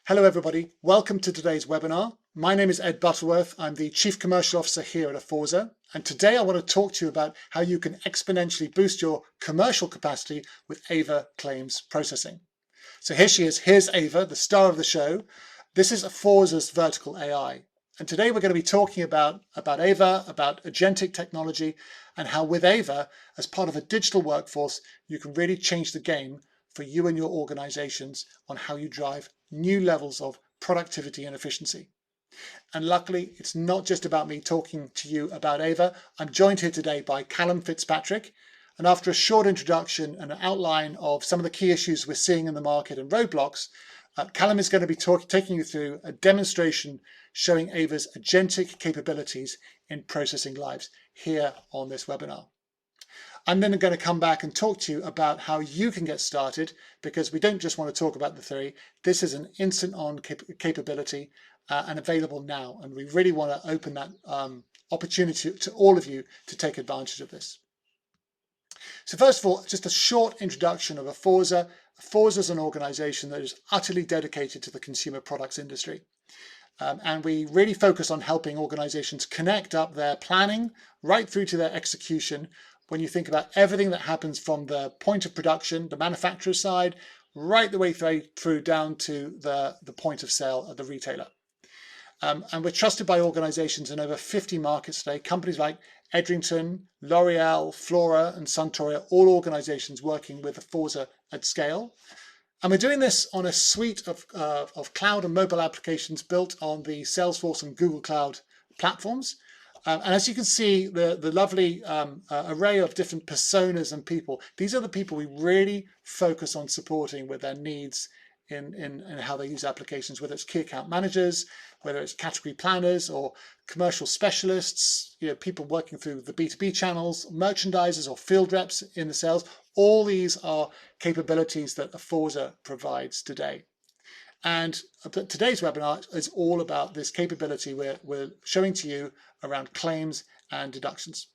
Hello everybody, welcome to today's webinar. My name is Ed Butterworth. I'm the Chief Commercial Officer here at Aforza, and today I want to talk to you about how you can exponentially boost your commercial capacity with Ava Claims Processing. So here she is, here's Ava, the star of the show. This is Aforza's vertical AI. And today we're going to be talking about Ava, about agentic technology, and how with Ava, as part of a digital workforce, you can really change the game for you and your organizations on how you drive new levels of productivity and efficiency. And luckily, it's not just about me talking to you about Ava. I'm joined here today by Callum Fitzpatrick. And after a short introduction and an outline of some of the key issues we're seeing in the market and roadblocks, Callum is going to be taking you through a demonstration showing Ava's agentic capabilities in processing lives here on this webinar. I'm then going to come back and talk to you about how you can get started, because we don't just want to talk about the theory. This is an instant on capability and available now. And we really want to open that opportunity to all of you to take advantage of this. So first of all, just a short introduction of Aforza. Aforza is an organization that is utterly dedicated to the consumer products industry. And we really focus on helping organizations connect up their planning right through to their execution. When you think about everything that happens from the point of production, the manufacturer side, right the way through down to the point of sale at the retailer. And we're trusted by organizations in over 50 markets today. Companies like Edrington, L'Oreal, Flora, and Suntory, all organizations working with Aforza at scale. And we're doing this on a suite of cloud and mobile applications built on the Salesforce and Google Cloud platforms. And as you can see, the lovely array of different personas and people, these are the people we really focus on supporting with their needs in how they use applications, whether it's key account managers, whether it's category planners or commercial specialists, people working through the B2B channels, merchandisers or field reps in the sales. All these are capabilities that Aforza provides today. And today's webinar is all about this capability we're showing to you around claims and deductions.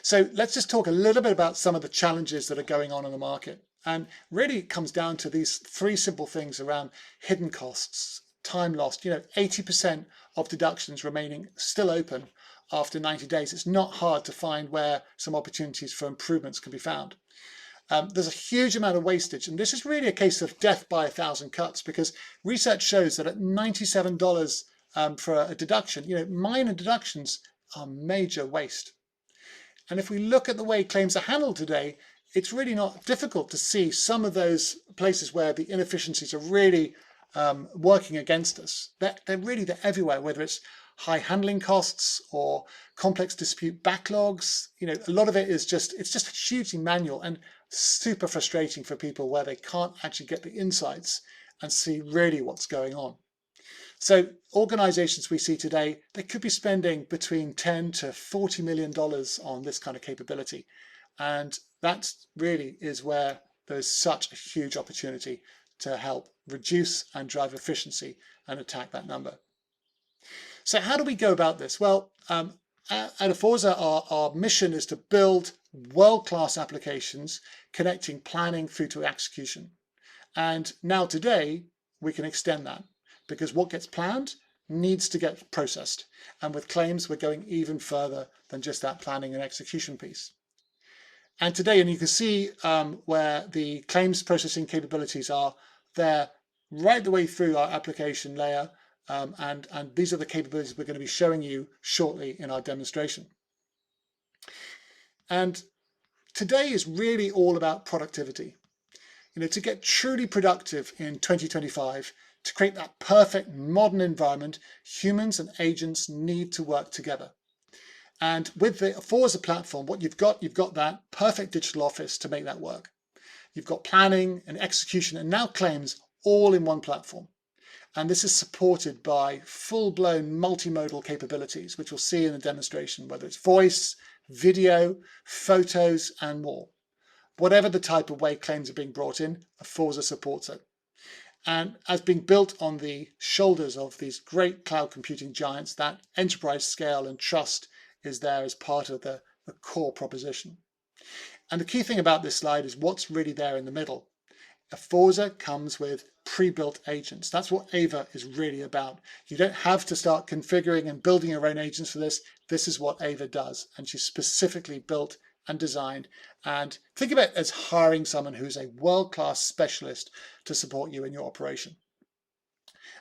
So let's just talk a little bit about some of the challenges that are going on in the market. And really it comes down to these three simple things around hidden costs, time lost, 80% of deductions remaining still open after 90 days. It's not hard to find where some opportunities for improvements can be found. There's a huge amount of wastage, and this is really a case of death by 1,000 cuts, because research shows that at $97 for a deduction, minor deductions are major waste. And if we look at the way claims are handled today, it's really not difficult to see some of those places where the inefficiencies are really working against us. They're everywhere, whether it's high handling costs or complex dispute backlogs. A lot of it is it's just hugely manual and super frustrating for people where they can't actually get the insights and see really what's going on. So organizations we see today, they could be spending between $10 to $40 million on this kind of capability. And that really is where there's such a huge opportunity to help reduce and drive efficiency and attack that number. So how do we go about this? Well, at Aforza, our mission is to build world-class applications connecting planning through to execution. And now today, we can extend that, because what gets planned needs to get processed. And with claims, we're going even further than just that planning and execution piece. And today, and you can see where the claims processing capabilities are there right the way through our application layer. And these are the capabilities we're going to be showing you shortly in our demonstration. And today is really all about productivity. To get truly productive in 2025, to create that perfect modern environment, humans and agents need to work together. And with the Aforza platform, what you've got that perfect digital office to make that work. You've got planning and execution and now claims all in one platform. And this is supported by full-blown multimodal capabilities, which we'll see in the demonstration, whether it's voice, video, photos, and more. Whatever the type of way claims are being brought in, Aforza supports it. And as being built on the shoulders of these great cloud computing giants, that enterprise scale and trust is there as part of the core proposition. And the key thing about this slide is what's really there in the middle. Aforza comes with pre-built agents. That's what Ava is really about. You don't have to start configuring and building your own agents for this. This is what Ava does, and she's specifically built and designed. And think of it as hiring someone who's a world-class specialist to support you in your operation.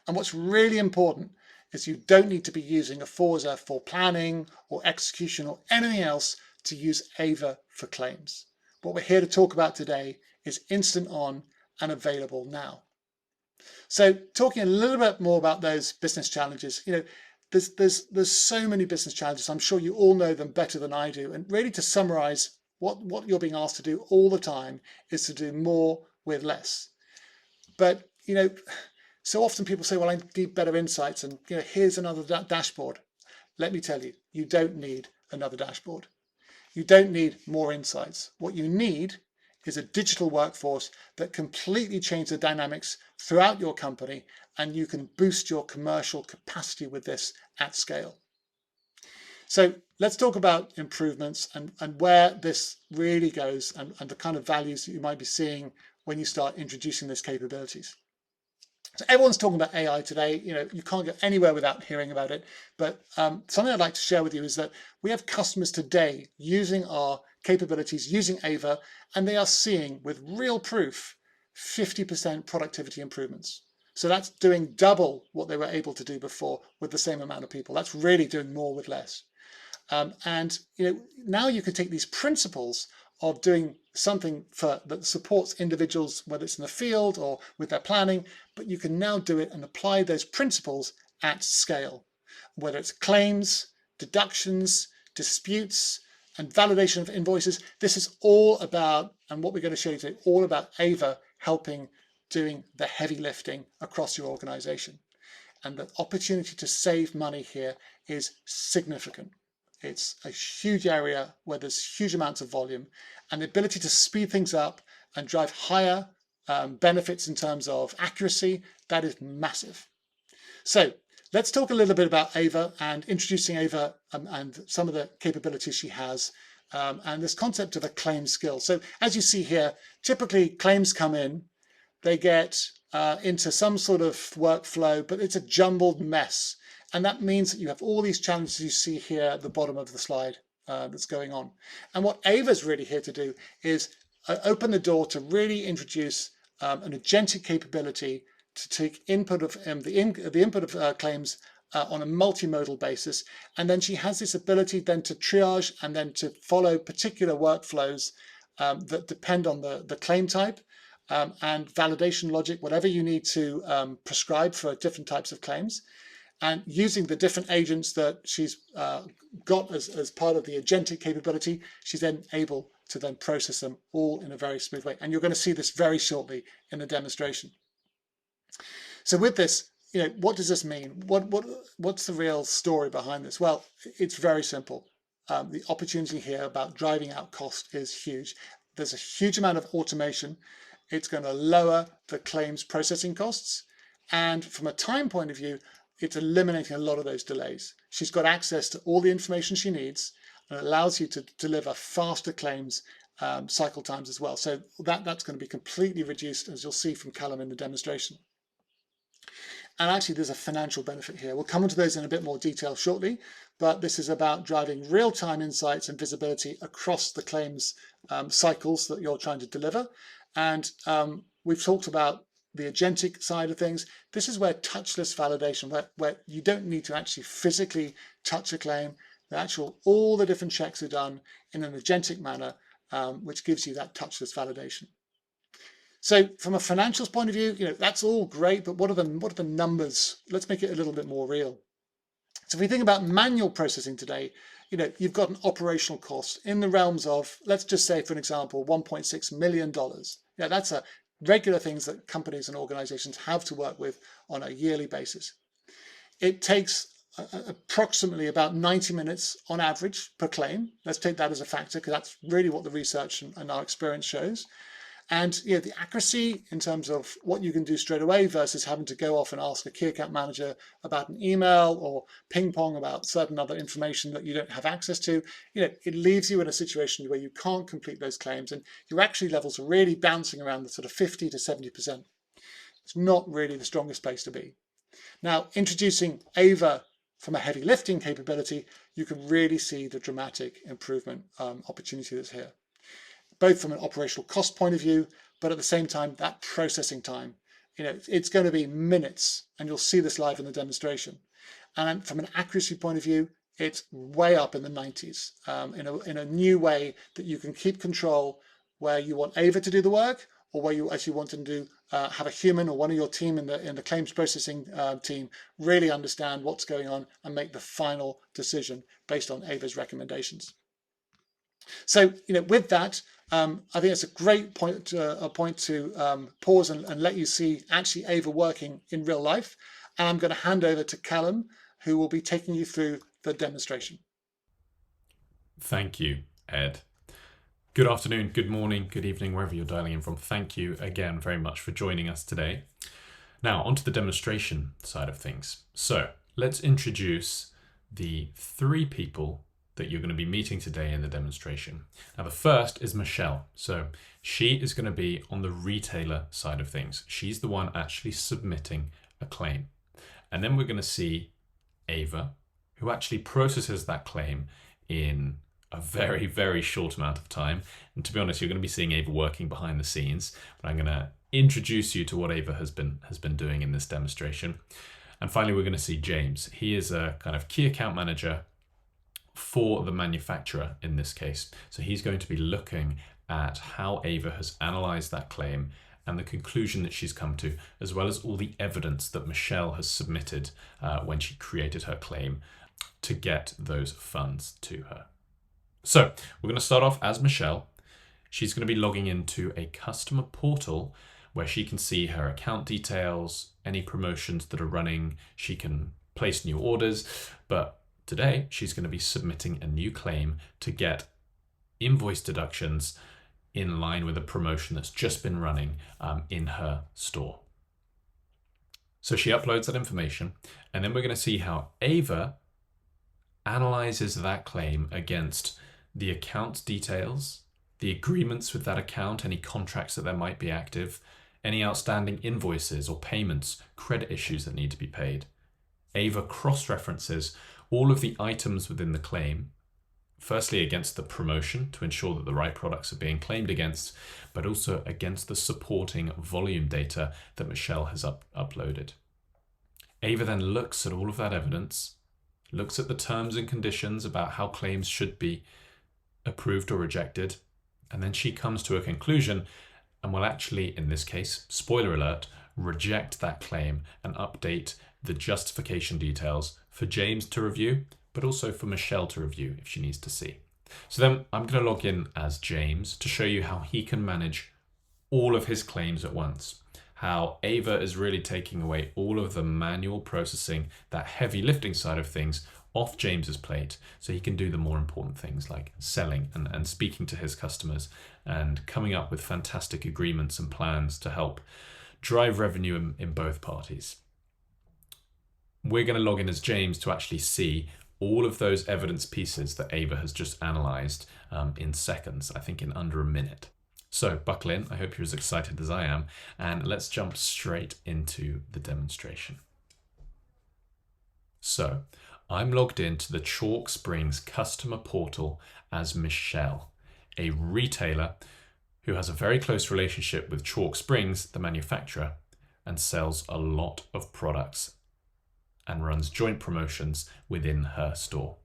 And what's really important is you don't need to be using Aforza for planning or execution or anything else to use Ava for claims. What we're here to talk about today is instant on and available now. So talking a little bit more about those business challenges, there's so many business challenges. I'm sure you all know them better than I do. And really to summarize what you're being asked to do all the time is to do more with less. But, so often people say, well, I need better insights and here's another dashboard. Let me tell you, you don't need another dashboard. You don't need more insights. What you need is a digital workforce that completely changes the dynamics throughout your company, and you can boost your commercial capacity with this at scale. So let's talk about improvements and where this really goes and the kind of values that you might be seeing when you start introducing these capabilities. So everyone's talking about AI today. You can't go anywhere without hearing about it. But something I'd like to share with you is that we have customers today using our capabilities, using Ava, and they are seeing with real proof 50% productivity improvements. So that's doing double what they were able to do before with the same amount of people. That's really doing more with less. Now you can take these principles of doing something that supports individuals, whether it's in the field or with their planning, but you can now do it and apply those principles at scale, whether it's claims, deductions, disputes, and validation of invoices. This is all about, and what we're going to show you today, all about Ava helping doing the heavy lifting across your organization. And the opportunity to save money here is significant. It's a huge area where there's huge amounts of volume, and the ability to speed things up and drive higher benefits in terms of accuracy, that is massive. So let's talk a little bit about Ava and introducing Ava and some of the capabilities she has, and this concept of a claim skill. So as you see here, typically claims come in, they get into some sort of workflow, but it's a jumbled mess. And that means that you have all these challenges you see here at the bottom of the slide that's going on. And what Ava's really here to do is open the door to really introduce an agentic capability to take input of the input of claims on a multimodal basis. And then she has this ability then to triage and then to follow particular workflows that depend on the claim type and validation logic, whatever you need to prescribe for different types of claims. And using the different agents that she's got as part of the agentic capability, she's then able to then process them all in a very smooth way. And you're going to see this very shortly in the demonstration. So with this, what does this mean? What's the real story behind this? Well, it's very simple. The opportunity here about driving out cost is huge. There's a huge amount of automation. It's going to lower the claims processing costs. And from a time point of view, it's eliminating a lot of those delays. She's got access to all the information she needs, and it allows you to deliver faster claims cycle times as well. So that's going to be completely reduced, as you'll see from Callum in the demonstration. And actually, there's a financial benefit here. We'll come into those in a bit more detail shortly, but this is about driving real-time insights and visibility across the claims cycles that you're trying to deliver. And we've talked about the agentic side of things. This is where touchless validation, where you don't need to actually physically touch a claim. All the different checks are done in an agentic manner, which gives you that touchless validation. So from a financials point of view, that's all great, but what are the numbers? Let's make it a little bit more real. So if we think about manual processing today, you've got an operational cost in the realms of, let's just say, for an example, $1.6 million. That's a regular things that companies and organizations have to work with on a yearly basis. It takes approximately about 90 minutes on average per claim. Let's take that as a factor because that's really what the research and our experience shows. And the accuracy in terms of what you can do straight away versus having to go off and ask a key account manager about an email or ping pong about certain other information that you don't have access to, it leaves you in a situation where you can't complete those claims and your accuracy levels are really bouncing around the sort of 50 to 70%. It's not really the strongest place to be. Now, introducing Ava from a heavy lifting capability, you can really see the dramatic improvement opportunity that's here, both from an operational cost point of view, but at the same time, that processing time, it's going to be minutes, and you'll see this live in the demonstration. And from an accuracy point of view, it's way up in the 90s in a new way that you can keep control where you want Ava to do the work, or where you actually want to have a human or one of your team in the claims processing team really understand what's going on and make the final decision based on Ava's recommendations. So, with that, I think it's a great point to pause and let you see actually Ava working in real life. And I'm going to hand over to Callum, who will be taking you through the demonstration. Thank you, Ed. Good afternoon, good morning, good evening, wherever you're dialing in from. Thank you again very much for joining us today. Now, onto the demonstration side of things. So let's introduce the 3 people that you're going to be meeting today in the demonstration. Now, the first is Michelle. So she is going to be on the retailer side of things. She's the one actually submitting a claim. And then we're going to see Ava, who actually processes that claim in a very, very short amount of time. And to be honest, you're going to be seeing Ava working behind the scenes, but I'm going to introduce you to what Ava has been doing in this demonstration. And finally, we're going to see James. He is a kind of key account manager for the manufacturer in this case. So he's going to be looking at how Ava has analyzed that claim and the conclusion that she's come to, as well as all the evidence that Michelle has submitted when she created her claim to get those funds to her. So we're going to start off as Michelle. She's going to be logging into a customer portal where she can see her account details, any promotions that are running. She can place new orders, but today she's going to be submitting a new claim to get invoice deductions in line with a promotion that's just been running in her store. So she uploads that information, and then we're going to see how Ava analyzes that claim against the account details, the agreements with that account, any contracts that there might be active, any outstanding invoices or payments, credit issues that need to be paid. Ava cross-references all of the items within the claim, firstly against the promotion to ensure that the right products are being claimed against, but also against the supporting volume data that Michelle has uploaded. Ava then looks at all of that evidence, looks at the terms and conditions about how claims should be approved or rejected, and then she comes to a conclusion and will actually, in this case, spoiler alert, reject that claim and update the justification details for James to review, but also for Michelle to review if she needs to see. So then I'm going to log in as James to show you how he can manage all of his claims at once, how Ava is really taking away all of the manual processing, that heavy lifting side of things, off James's plate, so he can do the more important things like selling and speaking to his customers and coming up with fantastic agreements and plans to help drive revenue in both parties. We're going to log in as James to actually see all of those evidence pieces that Ava has just analyzed in seconds, I think in under a minute. So buckle in, I hope you're as excited as I am, and let's jump straight into the demonstration. So I'm logged into the Chalk Springs customer portal as Michelle, a retailer who has a very close relationship with Chalk Springs, the manufacturer, and sells a lot of products and runs joint promotions within her store.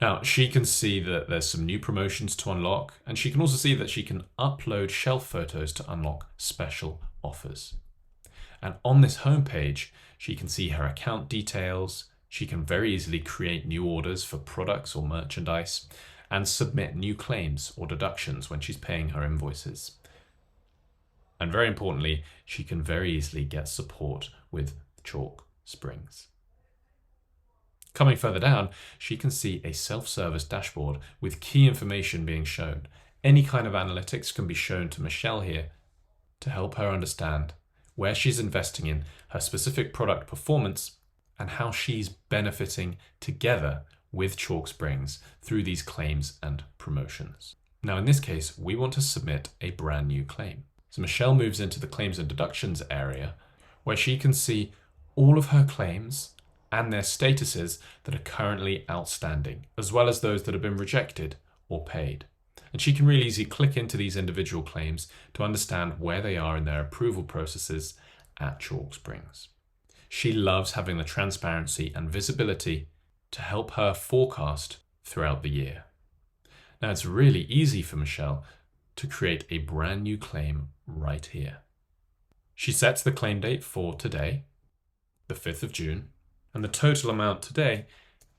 Now, she can see that there's some new promotions to unlock, and she can also see that she can upload shelf photos to unlock special offers. And on this homepage, she can see her account details. She can very easily create new orders for products or merchandise and submit new claims or deductions when she's paying her invoices. And very importantly, she can very easily get support with Chalk Springs. Coming further down, she can see a self-service dashboard with key information being shown, Any kind of analytics can be shown to Michelle here to help her understand where she's investing in her specific product performance and how she's benefiting together with Chalk Springs through these claims and promotions. Now, in this case, we want to submit a brand new claim. So Michelle moves into the claims and deductions area where she can see all of her claims and their statuses that are currently outstanding, as well as those that have been rejected or paid. And she can really easily click into these individual claims to understand where they are in their approval processes at Chalk Springs. She loves having the transparency and visibility to help her forecast throughout the year. Now, it's really easy for Michelle to create a brand new claim right here. She sets the claim date for today, the 5th of June, and the total amount today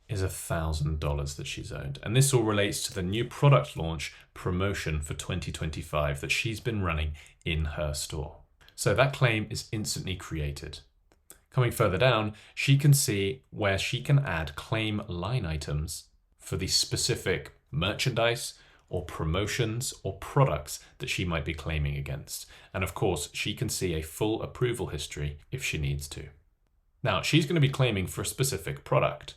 is $1,000 that she's earned. And this all relates to the new product launch promotion for 2025 that she's been running in her store. So that claim is instantly created. Coming further down, she can see where she can add claim line items for the specific merchandise or promotions or products that she might be claiming against. And of course, she can see a full approval history if she needs to. Now, she's going to be claiming for a specific product.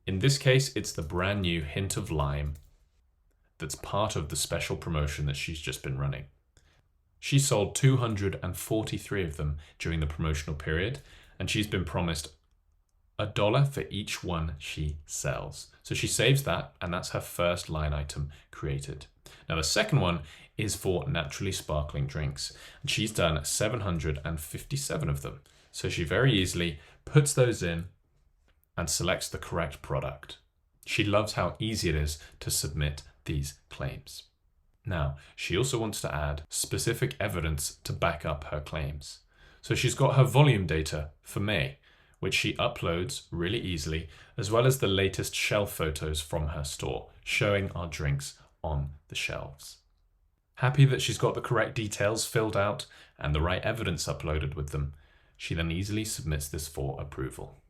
In this case, it's the brand new Hint of Lime that's part of the special promotion that she's just been running. She sold 243 of them during the promotional period, and she's been promised $1 for each one she sells. So she saves that, and that's her first line item created. Now the second one is for naturally sparkling drinks, and she's done 757 of them. So she very easily puts those in and selects the correct product. She loves how easy it is to submit these claims. Now, she also wants to add specific evidence to back up her claims. So she's got her volume data for May, which she uploads really easily, as well as the latest shelf photos from her store, showing our drinks on the shelves. Happy that she's got the correct details filled out and the right evidence uploaded with them, she then easily submits this for approval.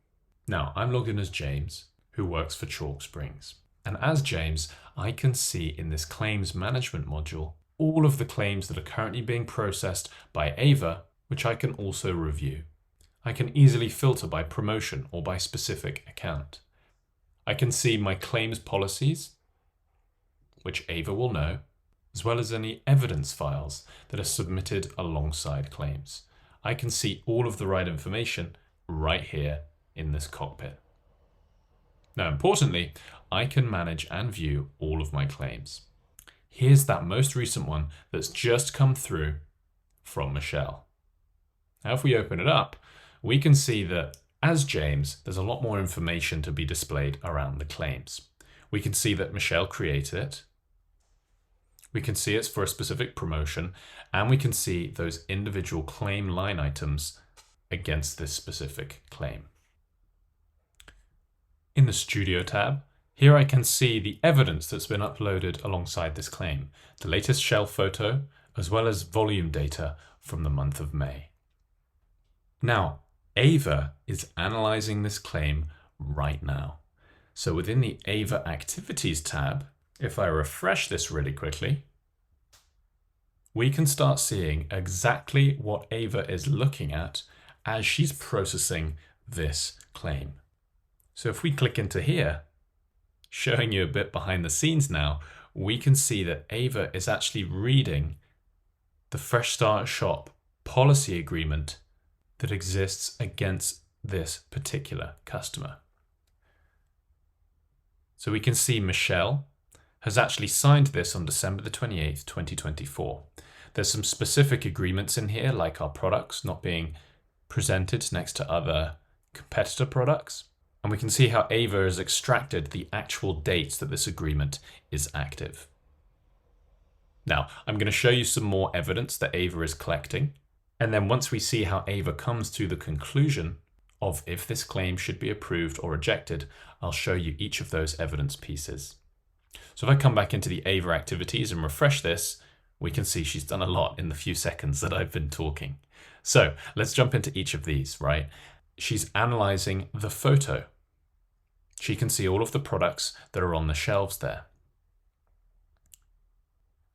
Now, I'm logged in as James, who works for Chalk Springs. And as James, I can see in this claims management module all of the claims that are currently being processed by Ava, which I can also review. I can easily filter by promotion or by specific account. I can see my claims policies, which Ava will know, as well as any evidence files that are submitted alongside claims. I can see all of the right information right here in this cockpit. Now, importantly, I can manage and view all of my claims. Here's that most recent one that's just come through from Michelle. Now, if we open it up, we can see that as James, there's a lot more information to be displayed around the claims. We can see that Michelle created it. We can see it's for a specific promotion, and we can see those individual claim line items against this specific claim. In the Studio tab, here I can see the evidence that's been uploaded alongside this claim, the latest shelf photo, as well as volume data from the month of May. Now, Ava is analyzing this claim right now. So within the Ava Activities tab, if I refresh this really quickly, we can start seeing exactly what Ava is looking at as she's processing this claim. So if we click into here, showing you a bit behind the scenes now, we can see that Ava is actually reading the Fresh Start Shop policy agreement that exists against this particular customer. So we can see Michelle has actually signed this on December the 28th, 2024. There's some specific agreements in here, like our products not being presented next to other competitor products. And we can see how Ava has extracted the actual dates that this agreement is active. Now, I'm going to show you some more evidence that Ava is collecting. And then once we see how Ava comes to the conclusion of if this claim should be approved or rejected, I'll show you each of those evidence pieces. So if I come back into the Ava activities and refresh this, we can see she's done a lot in the few seconds that I've been talking. So let's jump into each of these, right? She's analyzing the photo. She can see all of the products that are on the shelves there.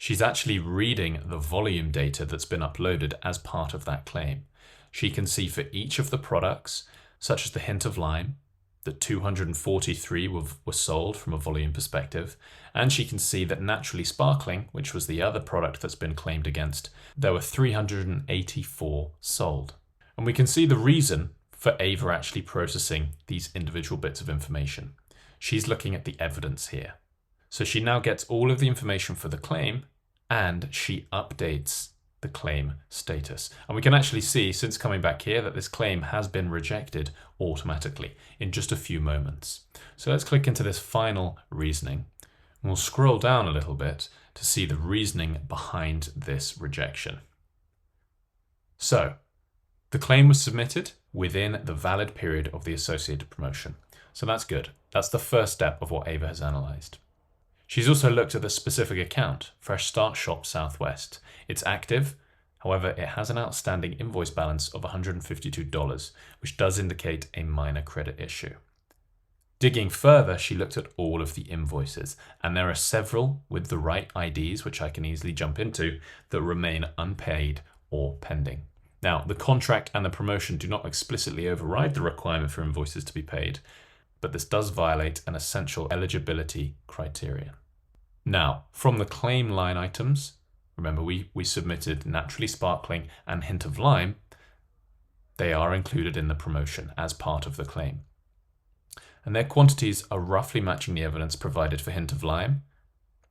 She's actually reading the volume data that's been uploaded as part of that claim. She can see for each of the products, such as the hint of lime, that 243 were sold from a volume perspective, and she can see that naturally sparkling, which was the other product that's been claimed against, there were 384 sold. And we can see the reason for Ava actually processing these individual bits of information. She's looking at the evidence here. So she now gets all of the information for the claim, and she updates the claim status. And we can actually see, since coming back here, that this claim has been rejected automatically in just a few moments. So let's click into this final reasoning. And we'll scroll down a little bit to see the reasoning behind this rejection. So the claim was submitted within the valid period of the associated promotion. So that's good. That's the first step of what Ava has analyzed. She's also looked at the specific account, Fresh Start Shop Southwest. It's active, however, it has an outstanding invoice balance of $152, which does indicate a minor credit issue. Digging further, she looked at all of the invoices, and there are several with the right IDs, which I can easily jump into, that remain unpaid or pending. Now, the contract and the promotion do not explicitly override the requirement for invoices to be paid, but this does violate an essential eligibility criterion. Now, from the claim line items, remember we submitted naturally sparkling and hint of lime, they are included in the promotion as part of the claim. And their quantities are roughly matching the evidence provided for hint of lime.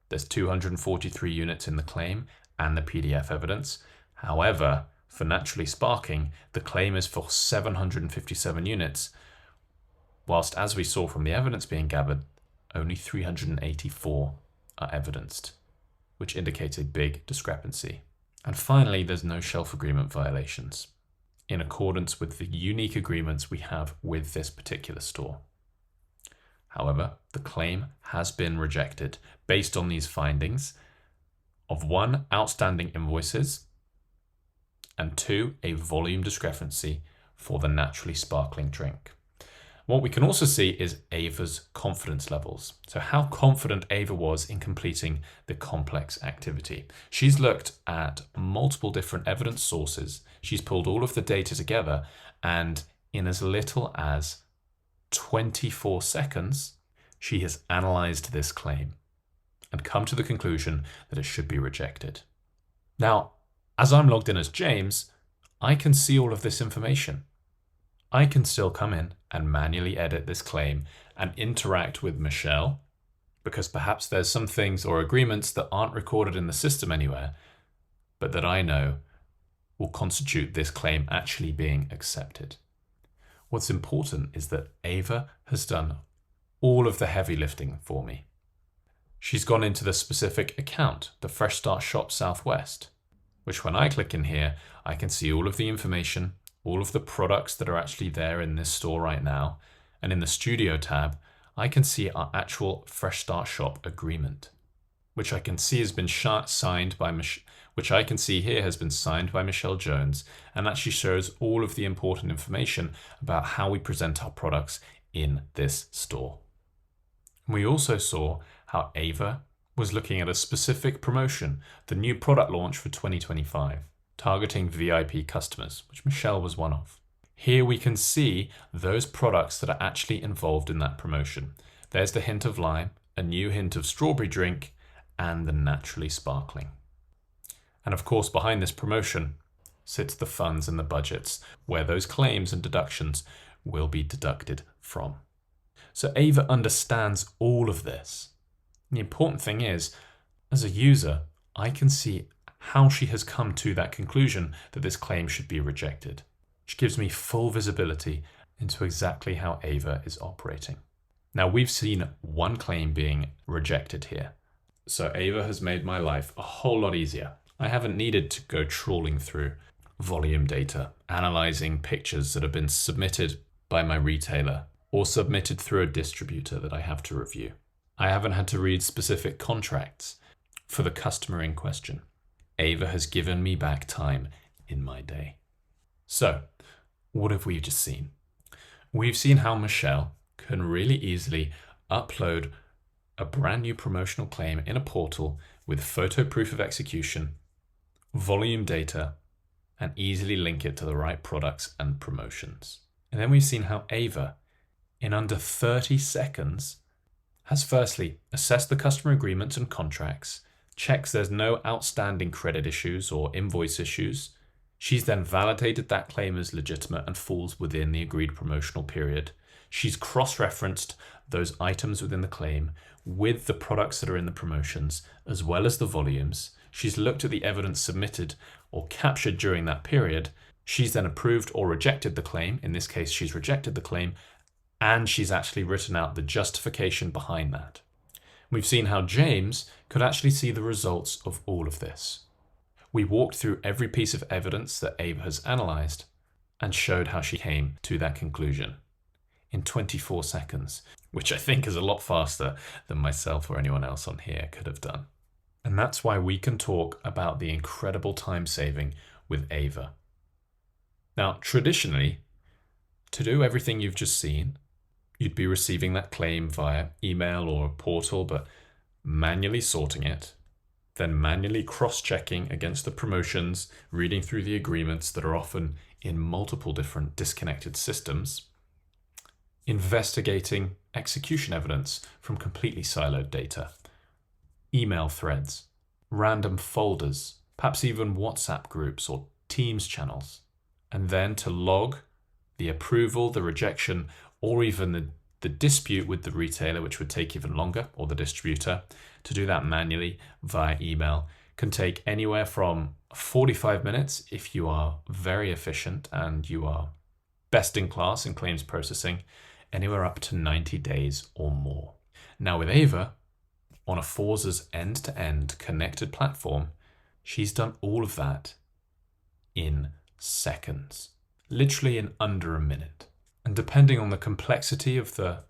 There's 243 units in the claim and the PDF evidence. However, for naturally sparkling, the claim is for 757 units, whilst as we saw from the evidence being gathered, only 384 are evidenced, which indicates a big discrepancy. And finally, there's no shelf agreement violations, in accordance with the unique agreements we have with this particular store. However, the claim has been rejected based on these findings of 1, outstanding invoices, and 2, a volume discrepancy for the naturally sparkling drink. What we can also see is Ava's confidence levels. So how confident Ava was in completing the complex activity. She's looked at multiple different evidence sources. She's pulled all of the data together, and in as little as 24 seconds, she has analyzed this claim and come to the conclusion that it should be rejected. Now, as I'm logged in as James, I can see all of this information. I can still come in and manually edit this claim and interact with Michelle, because perhaps there's some things or agreements that aren't recorded in the system anywhere, but that I know will constitute this claim actually being accepted. What's important is that Ava has done all of the heavy lifting for me. She's gone into the specific account, the Fresh Start Shop Southwest, which when I click in here, I can see all of the information, all of the products that are actually there in this store right now. And in the Studio tab, I can see our actual Fresh Start Shop agreement, which I can see has been signed by which I can see here has been signed by Michelle Jones, and actually shows all of the important information about how we present our products in this store. We also saw how Ava was looking at a specific promotion, the new product launch for 2025, targeting VIP customers, which Michelle was one of. Here we can see those products that are actually involved in that promotion. There's the hint of lime, a new hint of strawberry drink, and the naturally sparkling. And of course, behind this promotion sits the funds and the budgets, where those claims and deductions will be deducted from. So Ava understands all of this. The important thing is, as a user, I can see how she has come to that conclusion that this claim should be rejected, which gives me full visibility into exactly how Ava is operating. Now, we've seen one claim being rejected here. So Ava has made my life a whole lot easier. I haven't needed to go trawling through volume data, analyzing pictures that have been submitted by my retailer or submitted through a distributor that I have to review. I haven't had to read specific contracts for the customer in question. Ava has given me back time in my day. So, what have we just seen? We've seen how Michelle can really easily upload a brand new promotional claim in a portal with photo proof of execution, volume data, and easily link it to the right products and promotions. And then we've seen how Ava, in under 30 seconds, has firstly assessed the customer agreements and contracts, checks there's no outstanding credit issues or invoice issues. She's then validated that claim as legitimate and falls within the agreed promotional period. She's cross-referenced those items within the claim with the products that are in the promotions, as well as the volumes. She's looked at the evidence submitted or captured during that period. She's then approved or rejected the claim. In this case, she's rejected the claim, and she's actually written out the justification behind that. We've seen how James could actually see the results of all of this. We walked through every piece of evidence that Ava has analysed and showed how she came to that conclusion in 24 seconds, which I think is a lot faster than myself or anyone else on here could have done. And that's why we can talk about the incredible time saving with Ava. Now, traditionally, to do everything you've just seen, you'd be receiving that claim via email or a portal, but manually sorting it, then manually cross-checking against the promotions, reading through the agreements that are often in multiple different disconnected systems, investigating execution evidence from completely siloed data, email threads, random folders, perhaps even WhatsApp groups or Teams channels, and then to log the approval, the rejection, or even the dispute with the retailer, which would take even longer, or the distributor. To do that manually via email can take anywhere from 45 minutes if you are very efficient and you are best in class in claims processing, anywhere up to 90 days or more. Now with Ava, on Aforza's end-to-end connected platform, she's done all of that in seconds, literally in under a minute. And depending on the complexity of the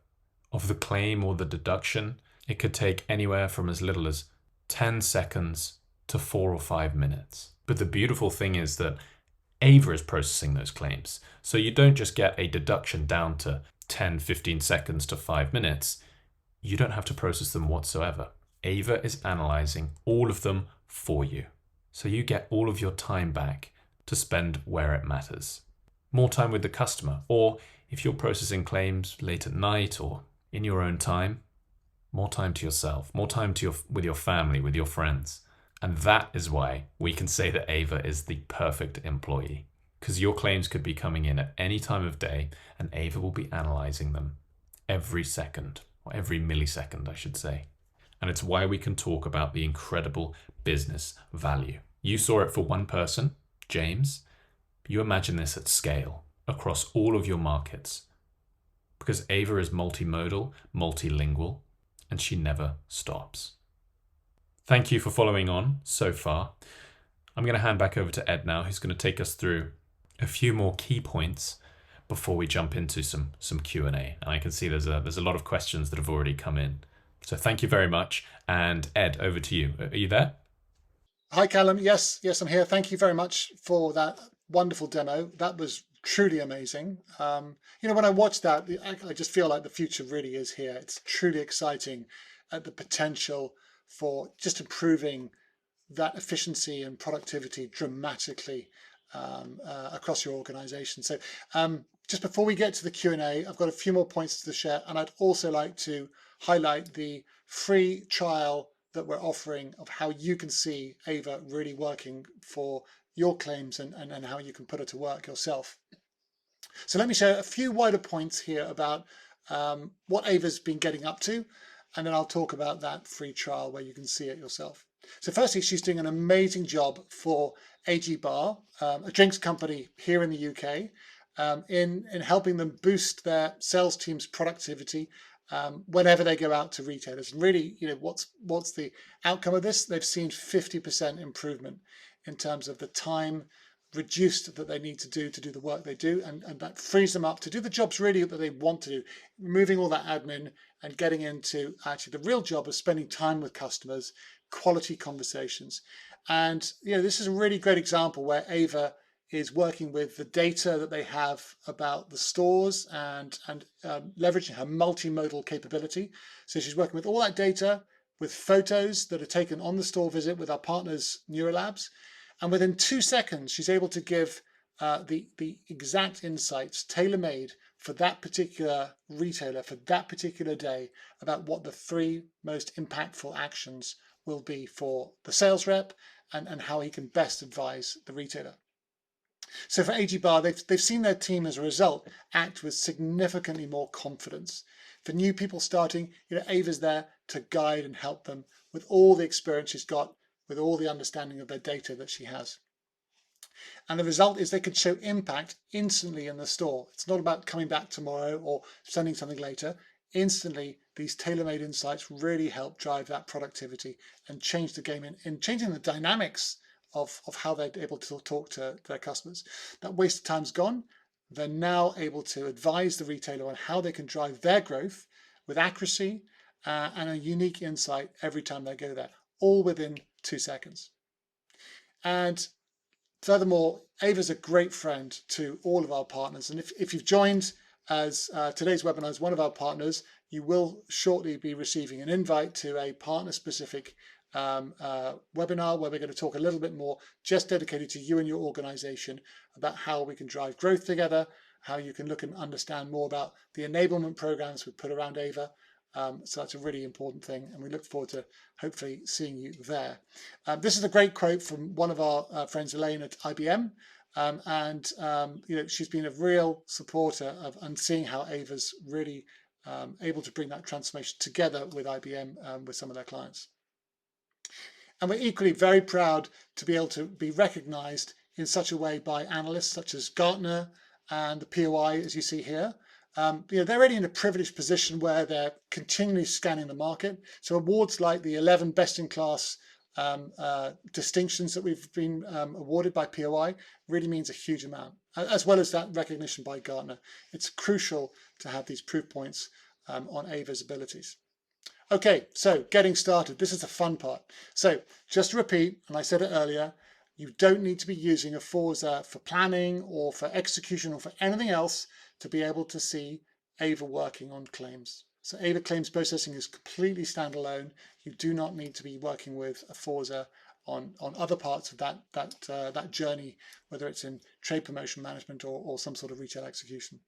claim or the deduction, it could take anywhere from as little as 10 seconds to 4 or 5 minutes. But the beautiful thing is that Ava is processing those claims. So you don't just get a deduction down to 10, 15 seconds to 5 minutes. You don't have to process them whatsoever. Ava is analyzing all of them for you. So you get all of your time back to spend where it matters. More time with the customer, or if you're processing claims late at night or in your own time, more time to yourself, more time with your family, with your friends. And that is why we can say that Ava is the perfect employee, because your claims could be coming in at any time of day and Ava will be analyzing them every second, or every millisecond, I should say. And it's why we can talk about the incredible business value. You saw it for one person, James. You imagine this at scale across all of your markets, because Ava is multimodal, multilingual, and she never stops. Thank you for following on so far. I'm going to hand back over to Ed now, who's going to take us through a few more key points before we jump into some Q&A. And I can see there's a lot of questions that have already come in. So thank you very much. And Ed, over to you. Are you there? Hi, Callum. Yes, I'm here. Thank you very much for that wonderful demo. That was truly amazing. When I watched that, I just feel like the future really is here. It's truly exciting at the potential for just improving that efficiency and productivity dramatically across your organization. So just before we get to the Q&A, I've got a few more points to share, and I'd also like to highlight the free trial that we're offering of how you can see Ava really working for your claims and how you can put it to work yourself. So let me share a few wider points here about what Ava's been getting up to, and then I'll talk about that free trial where you can see it yourself. So firstly, she's doing an amazing job for AG Bar, a drinks company here in the UK, in helping them boost their sales team's productivity whenever they go out to retailers. And really, what's the outcome of this? They've seen 50% improvement in terms of the time reduced that they need to do the work they do, and that frees them up to do the jobs really that they want to do, removing all that admin and getting into actually the real job of spending time with customers, quality conversations. And this is a really great example where Ava is working with the data that they have about the stores and leveraging her multimodal capability. So she's working with all that data, with photos that are taken on the store visit with our partners, Neurolabs. And within 2 seconds, she's able to give the exact insights tailor-made for that particular retailer, for that particular day, about what the 3 most impactful actions will be for the sales rep and how he can best advise the retailer. So for AG Bar, they've seen their team as a result act with significantly more confidence. For new people starting, Ava's there to guide and help them with all the experience she's got, with all the understanding of their data that she has. And the result is they can show impact instantly in the store. It's not about coming back tomorrow or sending something later. Instantly, these tailor-made insights really help drive that productivity and change the game in changing the dynamics of how they're able to talk to their customers. That wasted time's gone. They're now able to advise the retailer on how they can drive their growth with accuracy and a unique insight every time they go there, all within 2 seconds. And furthermore, Ava's a great friend to all of our partners. And if you've joined as today's webinar as one of our partners, you will shortly be receiving an invite to a partner-specific webinar where we're going to talk a little bit more just dedicated to you and your organization about how we can drive growth together, how you can look and understand more about the enablement programs we put around Ava. So that's a really important thing, and we look forward to hopefully seeing you there. This is a great quote from one of our friends, Elaine at IBM, she's been a real supporter of and seeing how Ava's really able to bring that transformation together with IBM with some of their clients. And we're equally very proud to be able to be recognized in such a way by analysts such as Gartner and the POI, as you see here. They're already in a privileged position where they're continually scanning the market. So awards like the 11 best-in-class distinctions that we've been awarded by POI really means a huge amount, as well as that recognition by Gartner. It's crucial to have these proof points on Ava's abilities. Okay, so getting started. This is the fun part. So just to repeat, and I said it earlier, you don't need to be using Aforza for planning or for execution or for anything else to be able to see Ava working on claims. So Ava Claims Processing is completely standalone. You do not need to be working with Aforza on other parts of that journey, whether it's in trade promotion management or some sort of retail execution.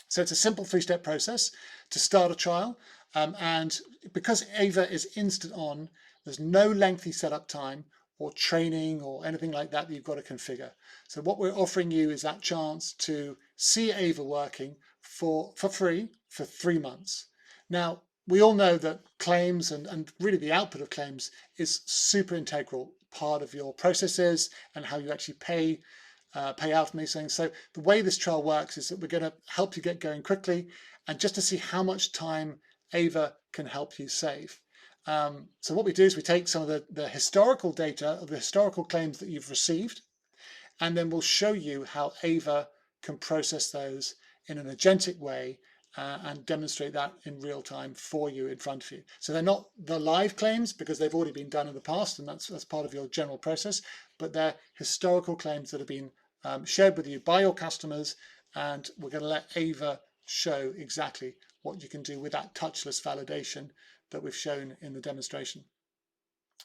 So it's a simple 3-step process to start a trial. And because Ava is instant on, there's no lengthy setup time or training or anything like that you've got to configure. So what we're offering you is that chance to see Ava working for free for 3 months. Now, we all know that claims and really the output of claims is super integral part of your processes and how you actually pay out from these things. So the way this trial works is that we're going to help you get going quickly and just to see how much time Ava can help you save. So what we do is we take some of the historical data of the historical claims that you've received, and then we'll show you how Ava can process those in an agentic way and demonstrate that in real time for you in front of you. So they're not the live claims because they've already been done in the past, and that's part of your general process, but they're historical claims that have been shared with you by your customers, and we're going to let Ava show exactly what you can do with that touchless validation that we've shown in the demonstration.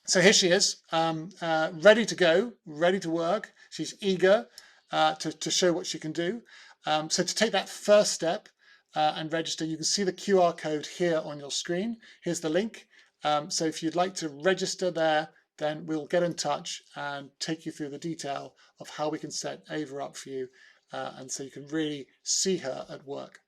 So here she is, ready to go, ready to work. She's eager to show what she can do. So to take that first step and register, you can see the QR code here on your screen. Here's the link. So if you'd like to register there, then we'll get in touch and take you through the detail of how we can set Ava up for you, and so you can really see her at work.